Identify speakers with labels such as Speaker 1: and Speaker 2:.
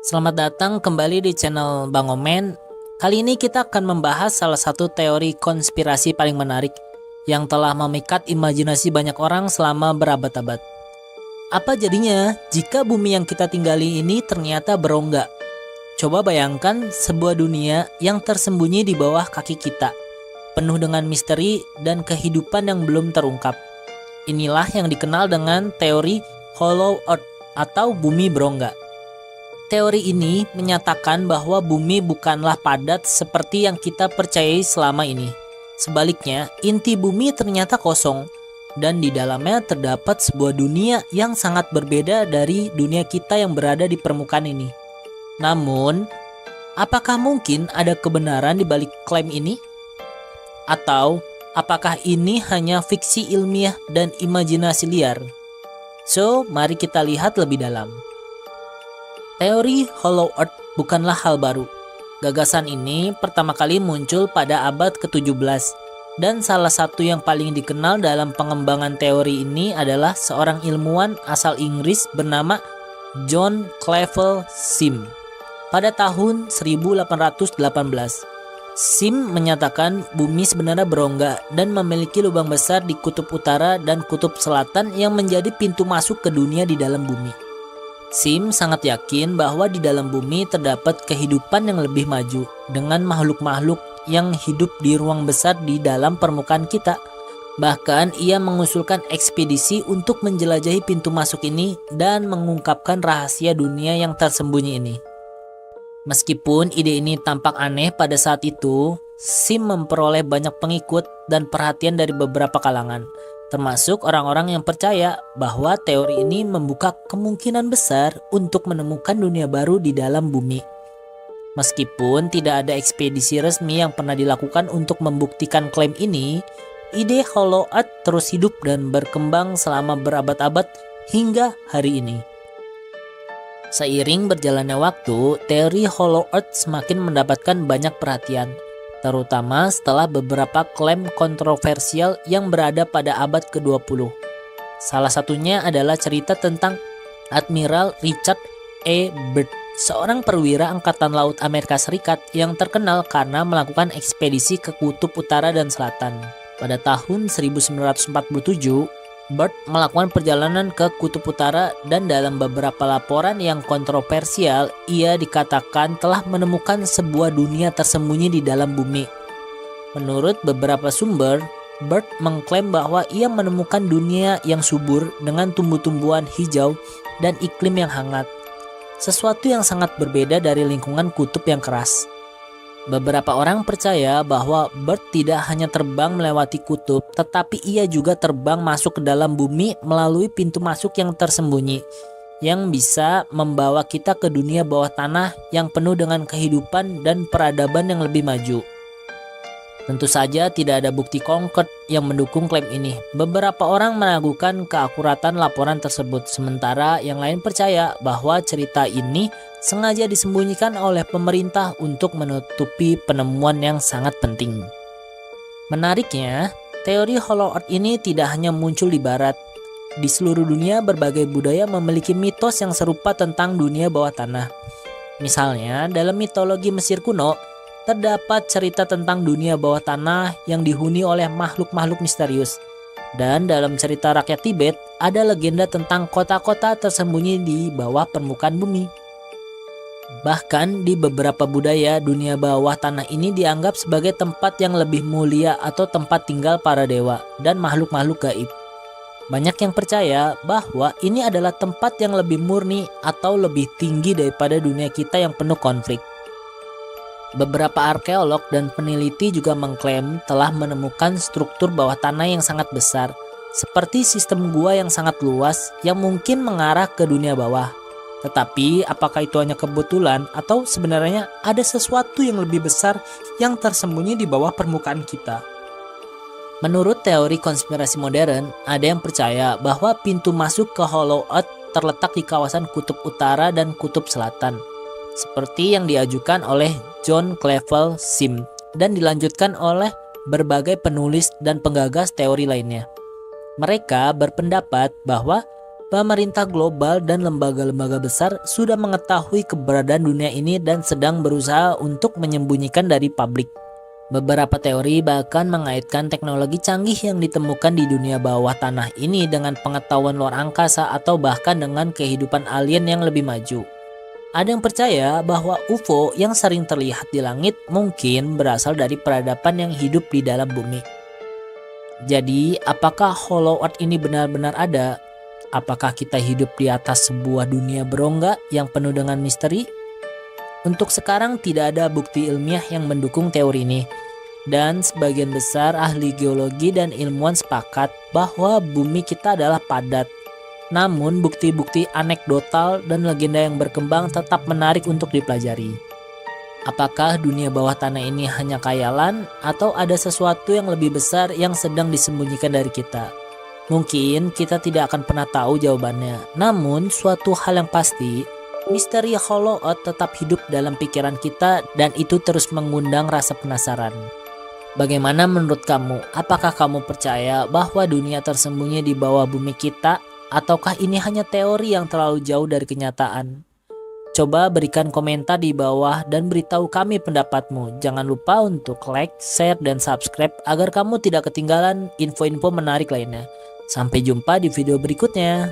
Speaker 1: Selamat datang kembali di channel Bang Omen. Kali ini kita akan membahas salah satu teori konspirasi paling menarik yang telah memikat imajinasi banyak orang selama berabad-abad. Apa jadinya jika bumi yang kita tinggali ini ternyata berongga? Coba bayangkan sebuah dunia yang tersembunyi di bawah kaki kita, penuh dengan misteri dan kehidupan yang belum terungkap. Inilah yang dikenal dengan teori Hollow Earth atau bumi berongga. Teori ini menyatakan bahwa bumi bukanlah padat seperti yang kita percayai selama ini. Sebaliknya, inti bumi ternyata kosong, dan di dalamnya terdapat sebuah dunia yang sangat berbeda dari dunia kita yang berada di permukaan ini. Namun, apakah mungkin ada kebenaran di balik klaim ini? Atau apakah ini hanya fiksi ilmiah dan imajinasi liar? So, mari kita lihat lebih dalam. Teori Hollow Earth bukanlah hal baru. Gagasan ini pertama kali muncul pada abad ke-17, dan salah satu yang paling dikenal dalam pengembangan teori ini adalah seorang ilmuwan asal Inggris bernama John Clevel Sim. Pada tahun 1818, Sim menyatakan bumi sebenarnya berongga dan memiliki lubang besar di kutub utara dan kutub selatan yang menjadi pintu masuk ke dunia di dalam bumi. Sim sangat yakin bahwa di dalam bumi terdapat kehidupan yang lebih maju dengan makhluk-makhluk yang hidup di ruang besar di dalam permukaan kita. Bahkan ia mengusulkan ekspedisi untuk menjelajahi pintu masuk ini dan mengungkapkan rahasia dunia yang tersembunyi ini. Meskipun ide ini tampak aneh pada saat itu, Sim memperoleh banyak pengikut dan perhatian dari beberapa kalangan, termasuk orang-orang yang percaya bahwa teori ini membuka kemungkinan besar untuk menemukan dunia baru di dalam bumi. Meskipun tidak ada ekspedisi resmi yang pernah dilakukan untuk membuktikan klaim ini, ide Hollow Earth terus hidup dan berkembang selama berabad-abad hingga hari ini. Seiring berjalannya waktu, teori Hollow Earth semakin mendapatkan banyak perhatian, terutama setelah beberapa klaim kontroversial yang berada pada abad ke-20. Salah satunya adalah cerita tentang Admiral Richard E. Byrd, seorang perwira Angkatan Laut Amerika Serikat yang terkenal karena melakukan ekspedisi ke kutub utara dan selatan. Pada tahun 1947, Byrd melakukan perjalanan ke kutub utara dan dalam beberapa laporan yang kontroversial, ia dikatakan telah menemukan sebuah dunia tersembunyi di dalam bumi. Menurut beberapa sumber, Byrd mengklaim bahwa ia menemukan dunia yang subur dengan tumbuh-tumbuhan hijau dan iklim yang hangat, sesuatu yang sangat berbeda dari lingkungan kutub yang keras. Beberapa orang percaya bahwa Byrd tidak hanya terbang melewati kutub, tetapi ia juga terbang masuk ke dalam bumi melalui pintu masuk yang tersembunyi, yang bisa membawa kita ke dunia bawah tanah yang penuh dengan kehidupan dan peradaban yang lebih maju. Tentu saja tidak ada bukti konkret yang mendukung klaim ini. Beberapa orang meragukan keakuratan laporan tersebut, sementara yang lain percaya bahwa cerita ini sengaja disembunyikan oleh pemerintah untuk menutupi penemuan yang sangat penting. Menariknya, teori Hollow Earth ini tidak hanya muncul di barat. Di seluruh dunia, berbagai budaya memiliki mitos yang serupa tentang dunia bawah tanah. Misalnya, dalam mitologi Mesir kuno, terdapat cerita tentang dunia bawah tanah yang dihuni oleh makhluk-makhluk misterius. Dan dalam cerita rakyat Tibet, ada legenda tentang kota-kota tersembunyi di bawah permukaan bumi. Bahkan di beberapa budaya, dunia bawah tanah ini dianggap sebagai tempat yang lebih mulia atau tempat tinggal para dewa dan makhluk-makhluk gaib. Banyak yang percaya bahwa ini adalah tempat yang lebih murni atau lebih tinggi daripada dunia kita yang penuh konflik. Beberapa arkeolog dan peneliti juga mengklaim telah menemukan struktur bawah tanah yang sangat besar, seperti sistem gua yang sangat luas yang mungkin mengarah ke dunia bawah. Tetapi apakah itu hanya kebetulan atau sebenarnya ada sesuatu yang lebih besar yang tersembunyi di bawah permukaan kita? Menurut teori konspirasi modern, ada yang percaya bahwa pintu masuk ke Hollow Earth terletak di kawasan kutub utara dan kutub selatan, seperti yang diajukan oleh John Clevel Sim dan dilanjutkan oleh berbagai penulis dan penggagas teori lainnya. Mereka berpendapat bahwa Pemerintah global dan lembaga-lembaga besar sudah mengetahui keberadaan dunia ini dan sedang berusaha untuk menyembunyikan dari publik. Beberapa teori bahkan mengaitkan teknologi canggih yang ditemukan di dunia bawah tanah ini dengan pengetahuan luar angkasa atau bahkan dengan kehidupan alien yang lebih maju. Ada yang percaya bahwa UFO yang sering terlihat di langit mungkin berasal dari peradaban yang hidup di dalam bumi. Jadi, apakah Hollow Earth ini benar-benar ada? Apakah kita hidup di atas sebuah dunia berongga yang penuh dengan misteri? Untuk sekarang tidak ada bukti ilmiah yang mendukung teori ini. Dan sebagian besar ahli geologi dan ilmuwan sepakat bahwa bumi kita adalah padat. Namun bukti-bukti anekdotal dan legenda yang berkembang tetap menarik untuk dipelajari. Apakah dunia bawah tanah ini hanya khayalan atau ada sesuatu yang lebih besar yang sedang disembunyikan dari kita? Mungkin kita tidak akan pernah tahu jawabannya. Namun suatu hal yang pasti, misteri Hollow Earth tetap hidup dalam pikiran kita dan itu terus mengundang rasa penasaran. Bagaimana menurut kamu? Apakah kamu percaya bahwa dunia tersembunyi di bawah bumi kita? Ataukah ini hanya teori yang terlalu jauh dari kenyataan? Coba berikan komentar di bawah dan beritahu kami pendapatmu. Jangan lupa untuk like, share, dan subscribe agar kamu tidak ketinggalan info-info menarik lainnya. Sampai jumpa di video berikutnya.